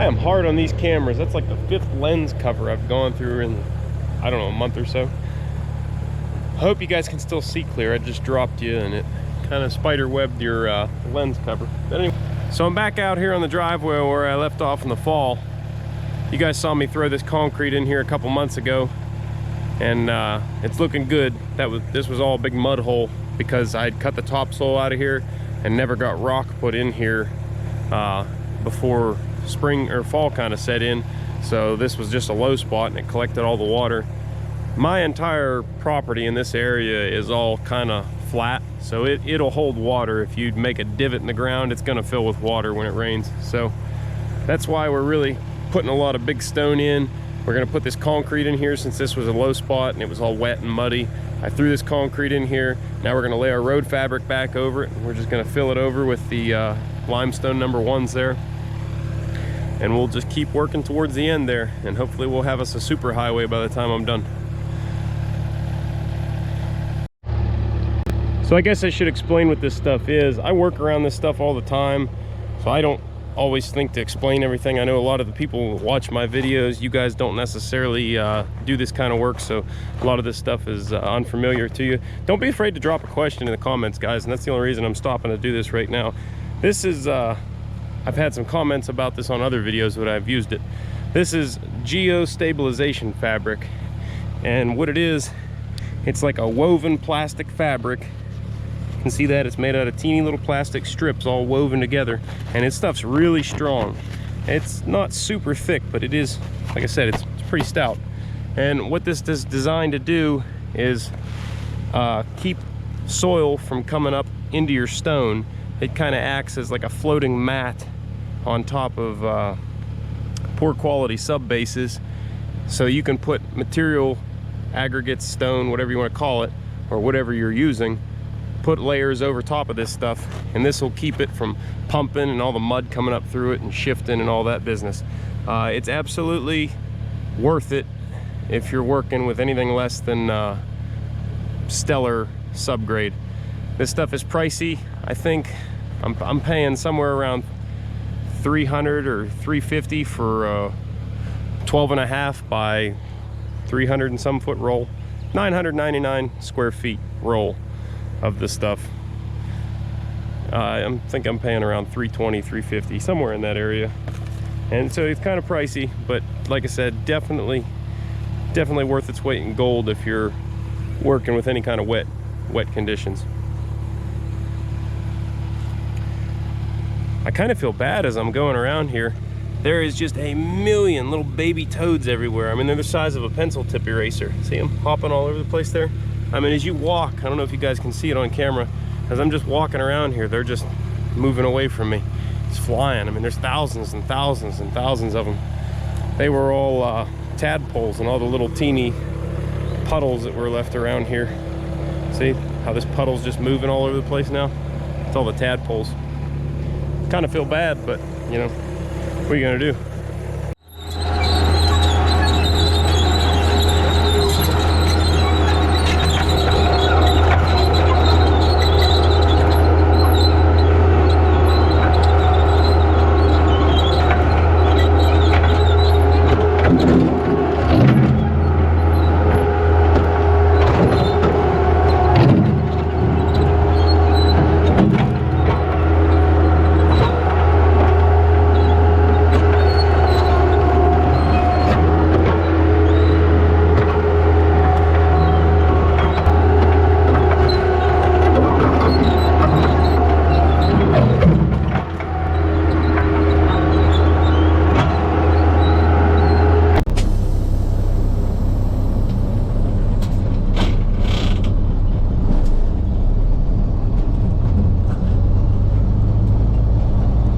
I am hard on these cameras. That's like the 5th lens cover I've gone through in, I don't know, a month or so. I hope you guys can still see clear. I just dropped you and it kind of spider webbed your lens cover. But anyway, so I'm back out here on the driveway where I left off in the fall. You guys saw me throw this concrete in here a couple months ago, and it's looking good. This was all a big mud hole because I'd cut the topsoil out of here and never got rock put in here before spring or fall kind of set in. So this was just a low spot and it collected all the water. My entire property in this area is all kind of flat, so it'll hold water. If you make a divot in the ground, it's going to fill with water when it rains. So that's why we're really putting a lot of big stone in. We're going to put this concrete in here since this was a low spot and it was all wet and muddy. I threw this concrete in here. Now we're going to lay our road fabric back over it, and we're just going to fill it over with the limestone #1s there, and we'll just keep working towards the end there, and hopefully we'll have us a super highway by the time I'm done. So I guess I should explain what this stuff is. I work around this stuff all the time, so I don't always think to explain everything. I know a lot of the people who watch my videos, you guys don't necessarily do this kind of work, so a lot of this stuff is unfamiliar to you. Don't be afraid to drop a question in the comments, guys, and that's the only reason I'm stopping to do this right now. This is, I've had some comments about this on other videos that I've used it. This is geostabilization fabric, and what it is, it's like a woven plastic fabric. You can see that it's made out of teeny little plastic strips all woven together, and this stuff's really strong. It's not super thick, but it is, like I said, it's pretty stout. And what this is designed to do is keep soil from coming up into your stone. It kind of acts as like a floating mat on top of poor quality sub bases, so you can put material, aggregates, stone, whatever you want to call it, or whatever you're using, put layers over top of this stuff, and this will keep it from pumping and all the mud coming up through it and shifting and all that business. It's absolutely worth it if you're working with anything less than stellar subgrade. This stuff is pricey. I think I'm paying somewhere around $300 or $350 for 12.5 by 300 and some foot roll, 999 square feet roll of this stuff. I think I'm paying around $320, $350, somewhere in that area. And so it's kind of pricey, but like I said, definitely worth its weight in gold if you're working with any kind of wet conditions. I kind of feel bad as I'm going around here. There is just a million little baby toads everywhere. I mean, they're the size of a pencil tip eraser. See them hopping all over the place there? I mean, as you walk, I don't know if you guys can see it on camera, as I'm just walking around here, they're just moving away from me. It's flying. I mean, there's thousands and thousands and thousands of them. They were all tadpoles and all the little teeny puddles that were left around here. See how this puddle's just moving all over the place now? It's all the tadpoles. Kind of feel bad, but you know, what are you gonna do?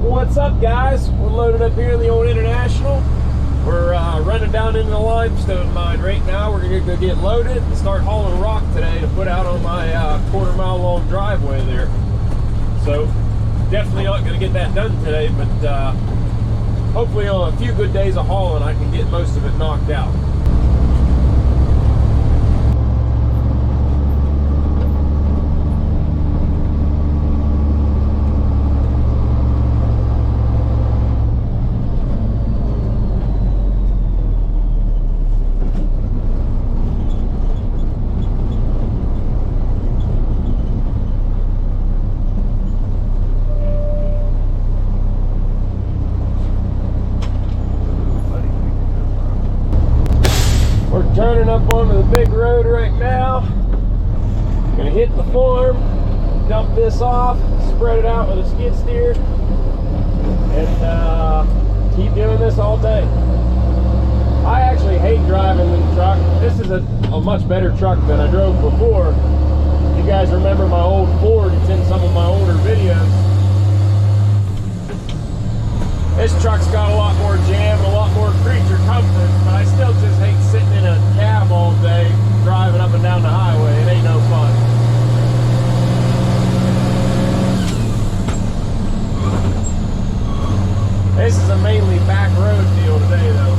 What's up, guys? We're loaded up here in the old International. We're running down into the limestone mine right now. We're gonna go get loaded and start hauling rock today to put out on my quarter-mile long driveway there. So definitely not gonna get that done today, but hopefully on a few good days of hauling I can get most of it knocked out. up onto the big road right now. Gonna hit the farm, dump this off, spread it out with a skid steer, and keep doing this all day. I actually hate driving the truck. This is a much better truck than I drove before. You guys remember my old Ford? It's in some of my older videos. This truck's got a lot more jam and a lot more creature comfort, but I still just hate sitting in a cab all day driving up and down the highway. It ain't no fun. This is a mainly back road deal today though.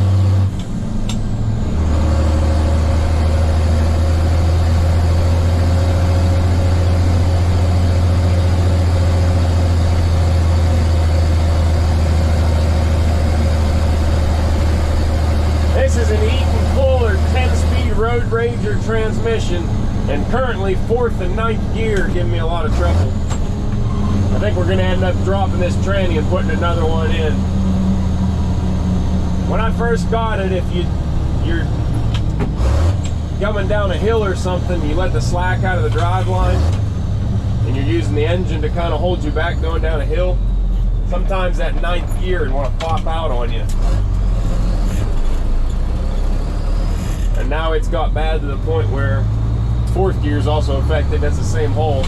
This is an Eaton Fuller 10-speed Road Ranger transmission, and currently 4th and 9th gear giving me a lot of trouble. I think we're going to end up dropping this tranny and putting another one in. When I first got it, if you're coming down a hill or something, you let the slack out of the drive line, and you're using the engine to kind of hold you back going down a hill, sometimes that 9th gear would want to pop out on you. And now it's got bad to the point where 4th gear is also affected. That's the same hole.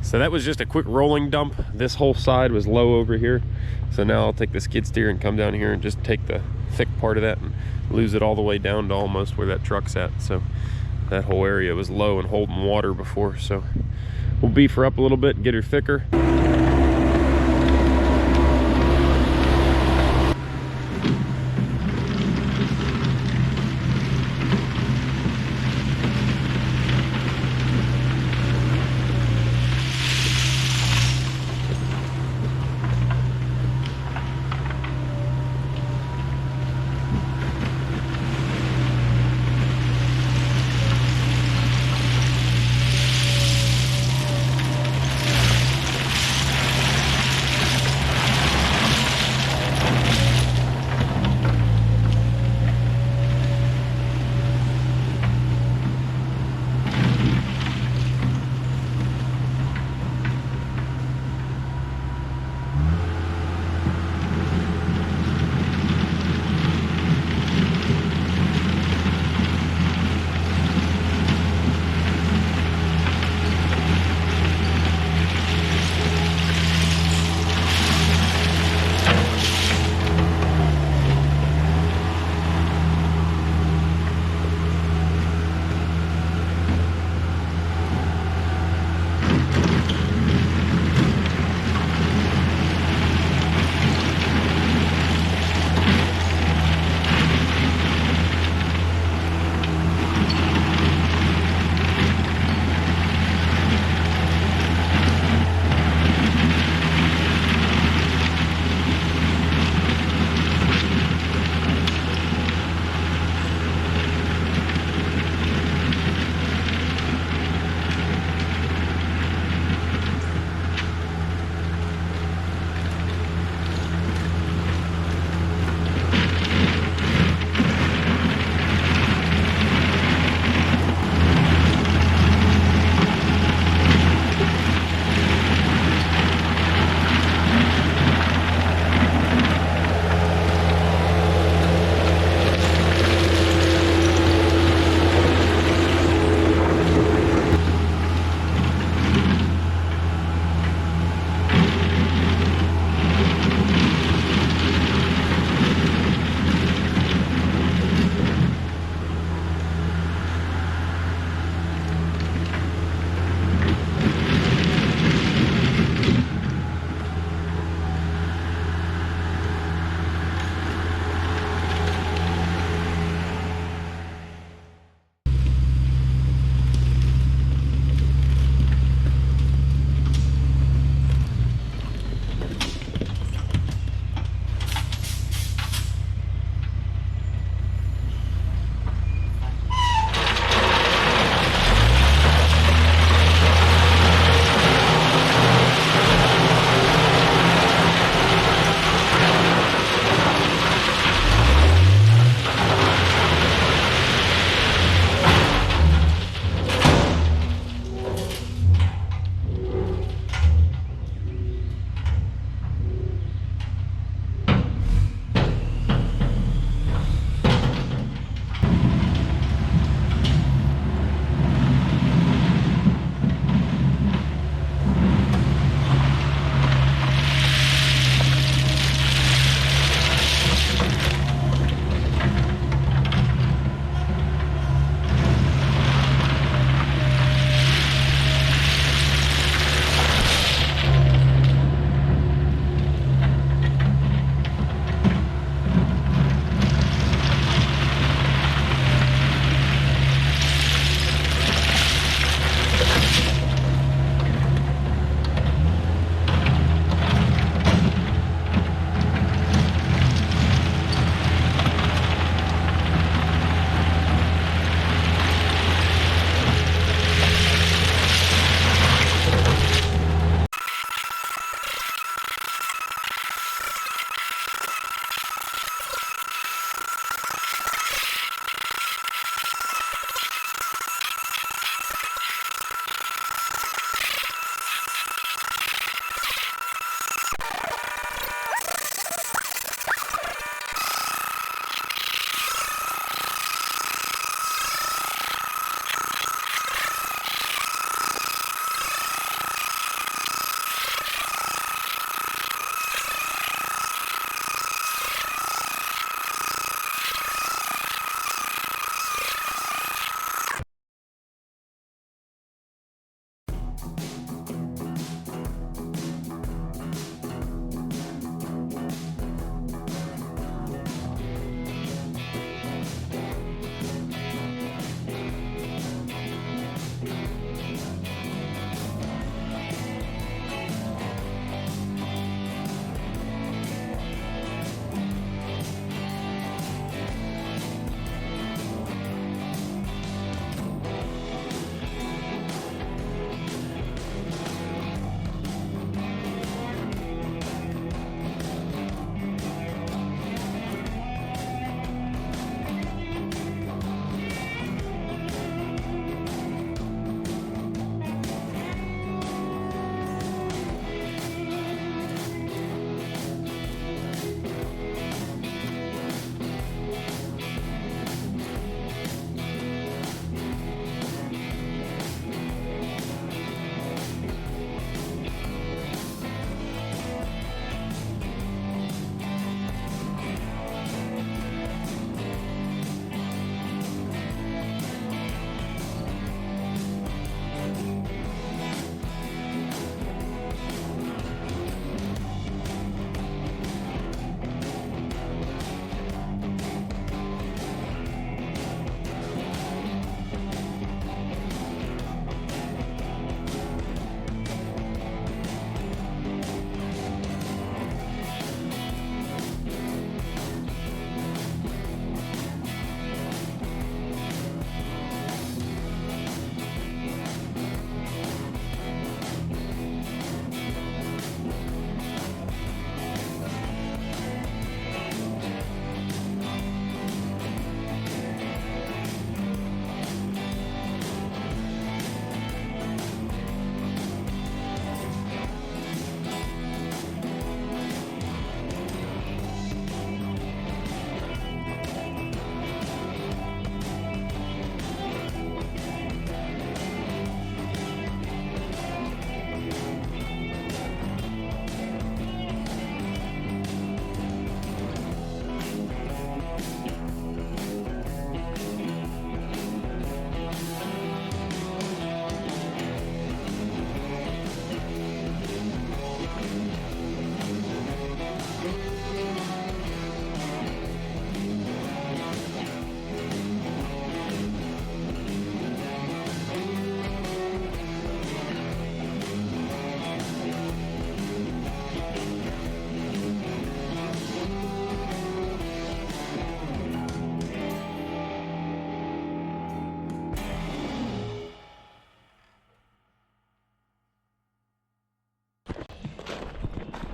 So that was just a quick rolling dump. This whole side was low over here. So now I'll take the skid steer and come down here and just take the thick part of that and lose it all the way down to almost where that truck's at. So that whole area was low and holding water before. So we'll beef her up a little bit and get her thicker.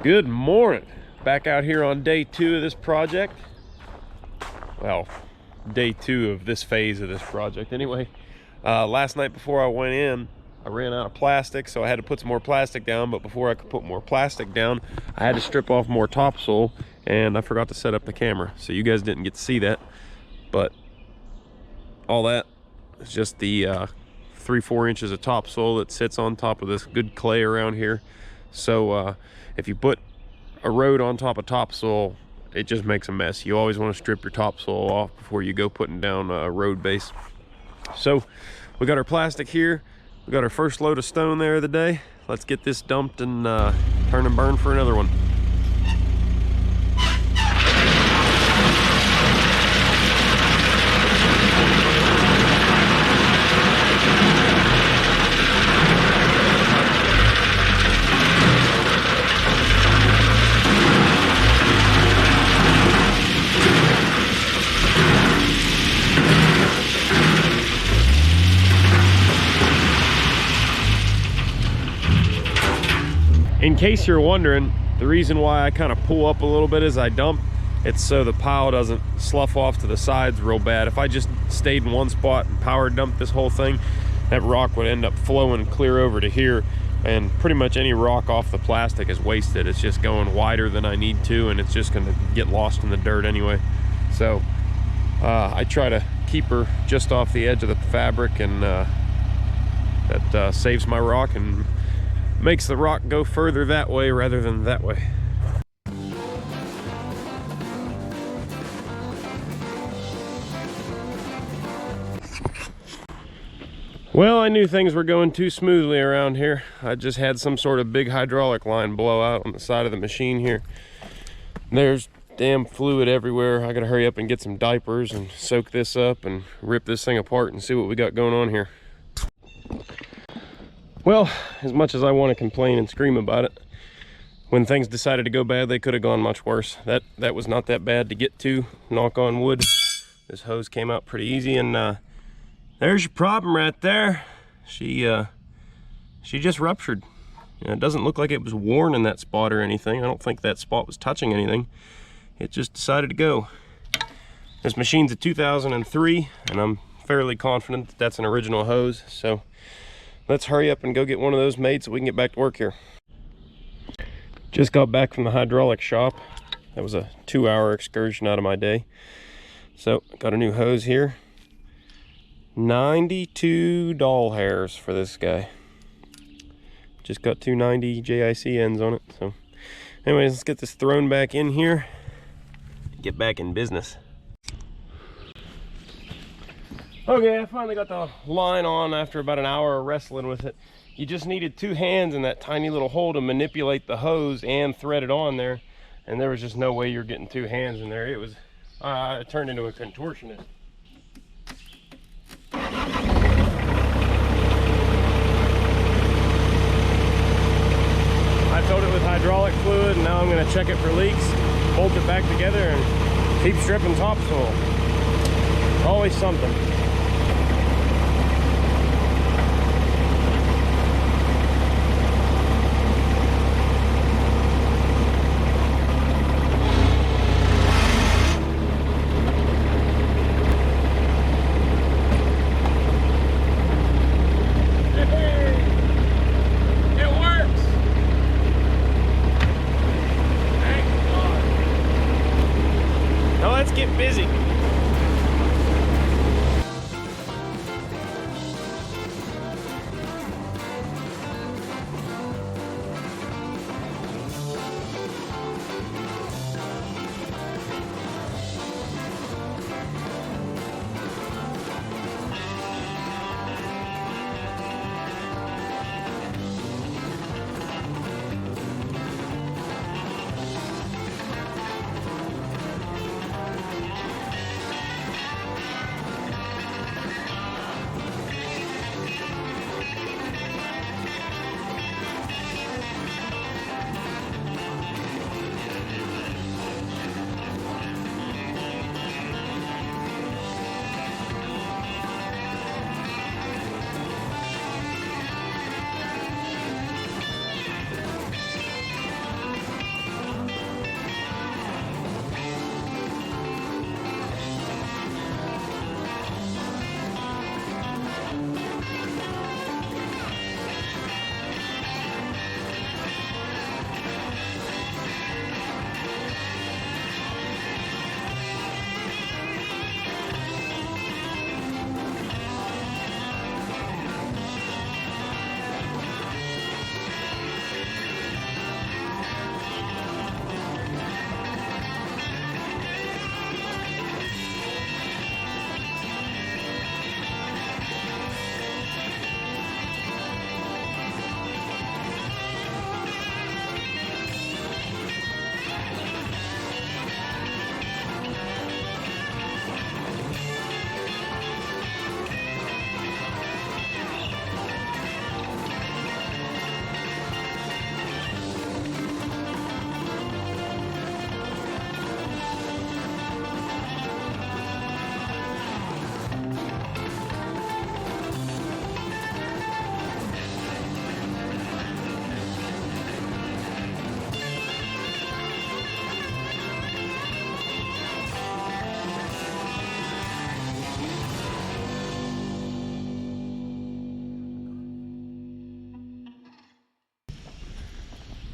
Good morning. Back out here on day 2 of this project. Well, day 2 of this phase of this project anyway. Last night before I went in, I ran out of plastic, so I had to put some more plastic down. But before I could put more plastic down, I had to strip off more topsoil, and I forgot to set up the camera, so you guys didn't get to see that. But all that is just the 3-4 inches of topsoil that sits on top of this good clay around here. So if you put a road on top of topsoil, it just makes a mess. You always want to strip your topsoil off before you go putting down a road base. So we got our plastic here. We got our first load of stone there of the day. Let's get this dumped and turn and burn for another one. In case you're wondering, the reason why I kind of pull up a little bit as I dump, it's so the pile doesn't slough off to the sides real bad. If I just stayed in one spot and power dumped this whole thing, that rock would end up flowing clear over to here, and pretty much any rock off the plastic is wasted. It's just going wider than I need to, and it's just going to get lost in the dirt anyway. So I try to keep her just off the edge of the fabric, and that saves my rock and makes the rock go further that way rather than that way. Well, I knew things were going too smoothly around here. I just had some sort of big hydraulic line blow out on the side of the machine here. There's damn fluid everywhere. I gotta hurry up and get some diapers and soak this up and rip this thing apart and see what we got going on here. Well, as much as I want to complain and scream about it, when things decided to go bad, they could have gone much worse. That was not that bad to get to, knock on wood. This hose came out pretty easy, and there's your problem right there. She just ruptured. It doesn't look like it was worn in that spot or anything. I don't think that spot was touching anything. It just decided to go. This machine's a 2003, and I'm fairly confident that that's an original hose, so let's hurry up and go get one of those made so we can get back to work here. Just got back from the hydraulic shop. That was a 2-hour excursion out of my day. So, got a new hose here. 92 doll hairs for this guy. Just got 290 JIC ends on it. So, anyways, let's get this thrown back in here. Get back in business. Okay, I finally got the line on after about an hour of wrestling with it. You just needed 2 hands in that tiny little hole to manipulate the hose and thread it on there, and there was just no way you're getting 2 hands in there. It was it turned into a contortionist. I filled it with hydraulic fluid, and now I'm going to check it for leaks, bolt it back together, and keep stripping topsoil. Always something.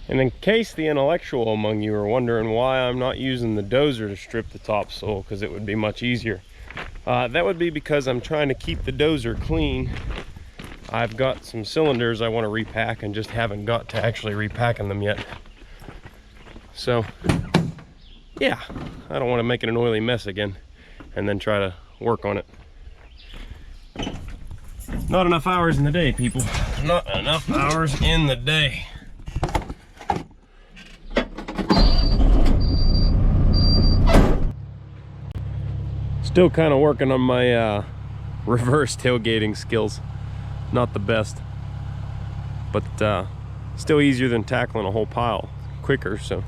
And in case the intellectual among you are wondering why I'm not using the dozer to strip the topsoil, because it would be much easier, that would be because I'm trying to keep the dozer clean. I've got some cylinders I want to repack and just haven't got to actually repacking them yet. So yeah, I don't want to make it an oily mess again and then try to work on it. Not enough hours in the day, people. Not enough hours in the day. Still kind of working on my reverse tailgating skills. Not the best, but still easier than tackling a whole pile quicker. So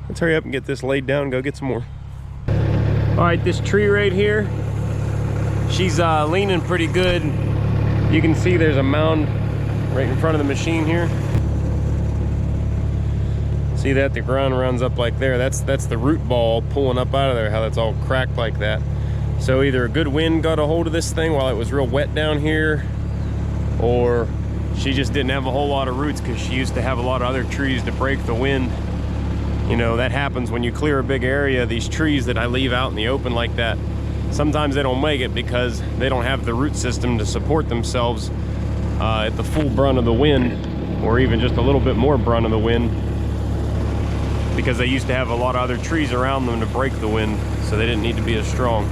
let's hurry up and get this laid down and go get some more. All right, this tree right here, she's leaning pretty good. You can see there's a mound right in front of the machine here. See that? The ground runs up like there. That's the root ball pulling up out of there, how that's all cracked like that. So either a good wind got a hold of this thing while it was real wet down here, or she just didn't have a whole lot of roots because she used to have a lot of other trees to break the wind. You know, that happens when you clear a big area. These trees that I leave out in the open like that, sometimes they don't make it because they don't have the root system to support themselves at the full brunt of the wind, or even just a little bit more brunt of the wind, because they used to have a lot of other trees around them to break the wind, so they didn't need to be as strong.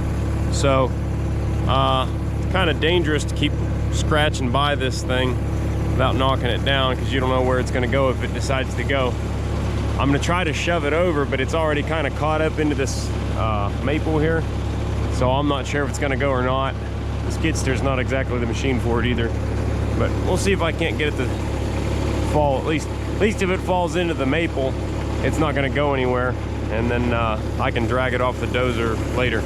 So it's kind of dangerous to keep scratching by this thing without knocking it down, because you don't know where it's going to go if it decides to go. I'm going to try to shove it over, but it's already kind of caught up into this maple here, so I'm not sure if it's going to go or not. The skid steer's not exactly the machine for it either, but we'll see if I can't get it to fall. At least if it falls into the maple, it's not going to go anywhere, and then I can drag it off the dozer later.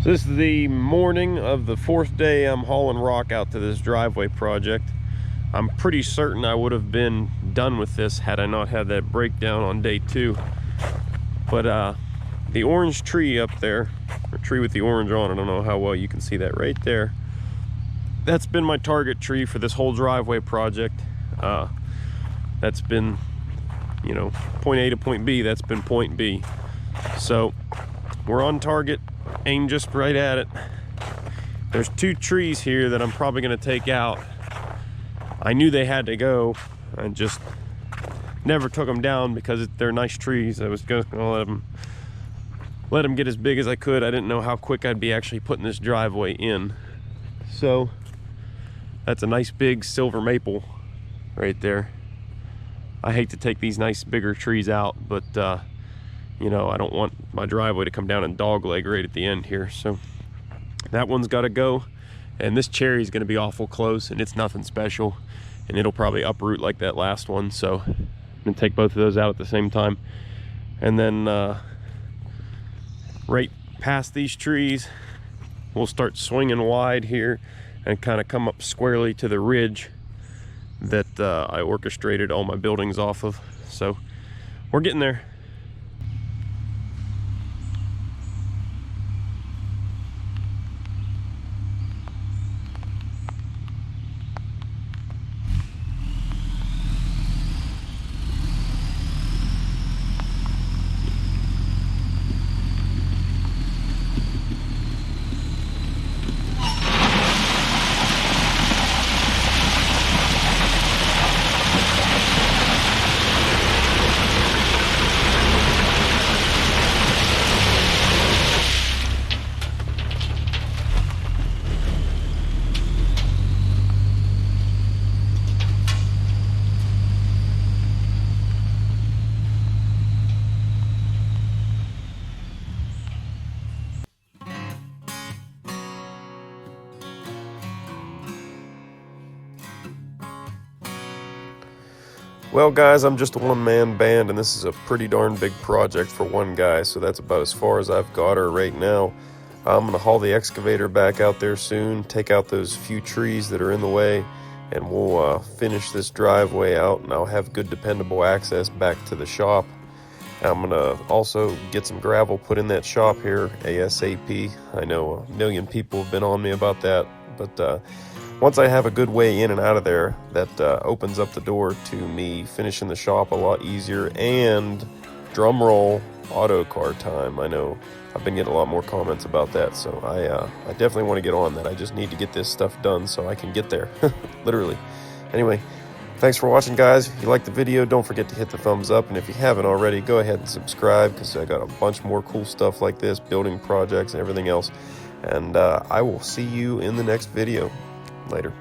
So this is the morning of the 4th day I'm hauling rock out to this driveway project. I'm pretty certain I would have been done with this had I not had that breakdown on day 2. But the orange tree up there, or tree with the orange on, I don't know how well you can see that right there. That's been my target tree for this whole driveway project. That's been, you know, point A to point B, that's been point B. So we're on target, aim just right at it. There's 2 trees here that I'm probably gonna take out. I knew they had to go. I just never took them down because they're nice trees. I was gonna let them get as big as I could. I didn't know how quick I'd be actually putting this driveway in. So that's a nice big silver maple right there. I hate to take these nice bigger trees out, but you know, I don't want my driveway to come down and dogleg right at the end here. So that one's got to go. And this cherry is going to be awful close, and it's nothing special, and it'll probably uproot like that last one. So I'm going to take both of those out at the same time. And then right past these trees, we'll start swinging wide here and kind of come up squarely to the ridge that I orchestrated all my buildings off of. So we're getting there. Well guys, I'm just a one-man band, and this is a pretty darn big project for one guy, so that's about as far as I've got her right now. I'm going to haul the excavator back out there soon, take out those few trees that are in the way, and we'll finish this driveway out, and I'll have good dependable access back to the shop. I'm going to also get some gravel put in that shop here ASAP. I know a million people have been on me about that, but once I have a good way in and out of there, that opens up the door to me finishing the shop a lot easier. And drum roll, auto car time. I know I've been getting a lot more comments about that, so I definitely want to get on that. I just need to get this stuff done so I can get there, literally. Anyway, thanks for watching, guys. If you liked the video, don't forget to hit the thumbs up, and if you haven't already, go ahead and subscribe, because I got a bunch more cool stuff like this, building projects and everything else. And I will see you in the next video. Later.